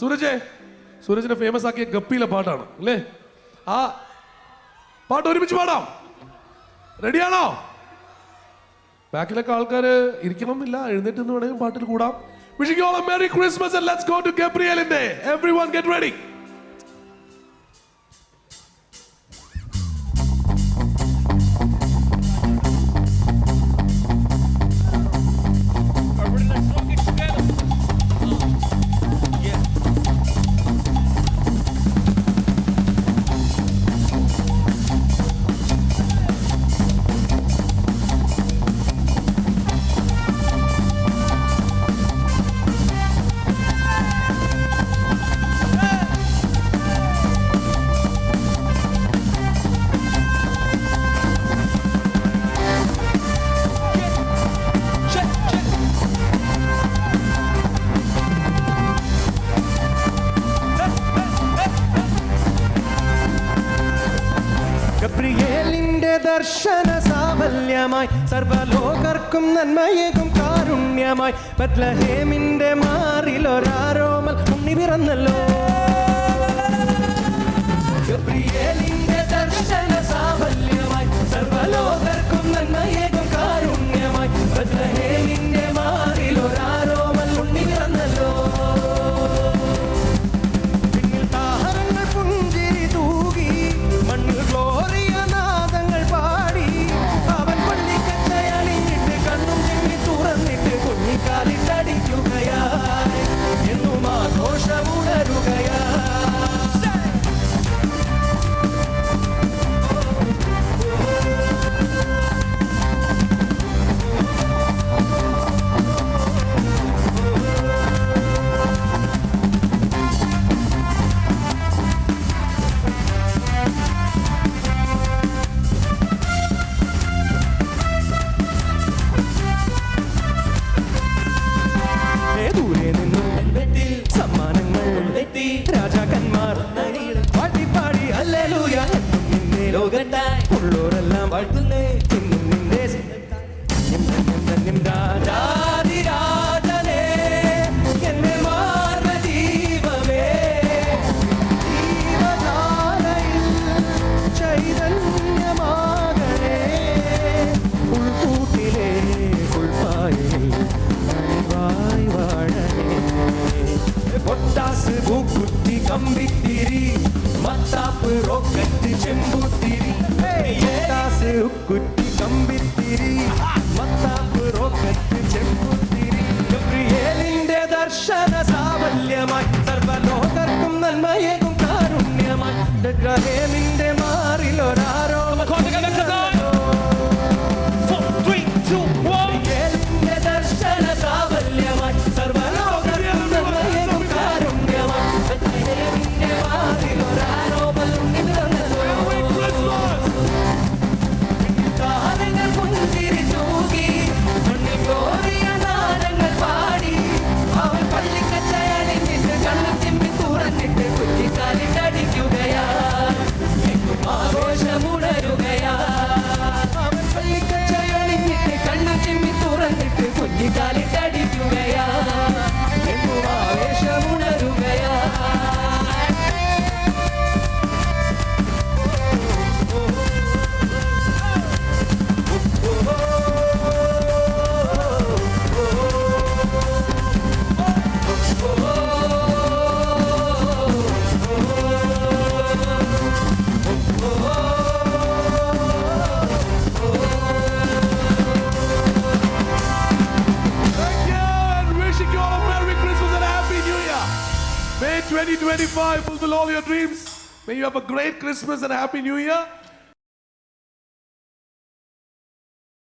സൂരജിനെ famous ആക്കിയ ഗപ്പിയിലെ പാട്ടാണ് അല്ലേ? ആ പാട്ട് ഒരുമിച്ച് പാടാം. റെഡിയാണോ? ബാക്കിലൊക്കെ ആൾക്കാർ ഇരിക്കണം എന്നില്ല, എഴുന്നേറ്റ് എന്ന് വേണമെങ്കിൽ പാട്ടിൽ കൂടാം. Wishing you all a Merry Christmas and let's go to Gabrielinde. Everyone get ready. ഗബ്രിയേലിന്റെ ദർശന സാഫല്യമായി സർവലോകർക്കും നന്മയേകും കാരുണ്യമായി ബത്ലഹേമിന്റെ മാറിലൊരാരോമൽ ഉണ്ണി പിറന്നല്ലോ. ഗബ്രിയേലിന്റെ ദർശന സാഫല്യമായി സർവലോകർക്കും നന്മയേകും കാരുണ്യമായി ബത്ലഹേമിന്റെ മാറിലൊരാരോമൽ ഉണ്ണി പിറന്നല്ലോ. രാജാക്കന്മാർ പാടി ഹല്ലേലൂയ എന്നും നിന്നെ ലോകത്തായി ഉള്ളോരെല്ലാം വാഴ്ത്തുന്നേ എന്നും നിന്റെ രാജാതിരാജനേ എന്നെ മാർഗദീപമേ ജീവധാരയിൽ ചൈതന്യമാകണേ ഉൾക്കൂട്ടിലെ ഉൾപ്പായയിൽ നനവായി വാഴണേ പൊട്ടാസ് പൂക്കുത്തി കമ്പിത്തിരി മത്താപ്പ് റോക്കറ്റ് ചെമ്പുത്തിരി പൊട്ടാസ് കുറ്റി കമ്പിത്തിരി മത്താപ്പ് റോക്കറ്റ് ചെമ്പുത്തിരി ഗബ്രിയേലിന്റെ ദർശന സാഫല്യമായി സർവലോകർക്കും നന്മയേകും കാരുണ്യമായി ബത്ലഹേമിന്റെ മാറിലൊരാരോമൽ ദർശന സാഫല്യമായി സർവലോകർക്കും നന്മയേകും കാരുണ്യമായി ബത്ലഹേമിന്റെ മാറിലൊരാരോമൽ ഉണ്ണി പിറന്നല്ലോ. താരങ്ങൾ പുഞ്ചിരി തൂകി മണ്ണിൽ കോരിയ നാദങ്ങൾ പാടി അവൻ പള്ളിക്കച്ചയണിഞ്ഞിട്ട് കണ്ണു ചിമ്മി തുറന്നിട്ട് കുറ്റിക്കാലിട്ടടിക്കുകയാ എങ്ങും ആഘോഷമുണരുകയാ. അവൻ പള്ളിക്കച്ചയണിഞ്ഞിട്ട് കണ്ണു ചിമ്മി തുറന്നിട്ട് കുറ്റിക്കാലിട്ടടിക്കുകയാ എങ്ങും ആവേശമുണരുകയാ. Again, wishing you all a Merry Christmas and a Happy New Year. May 2025 fulfill all your dreams. May you have a great Christmas and a Happy New Year.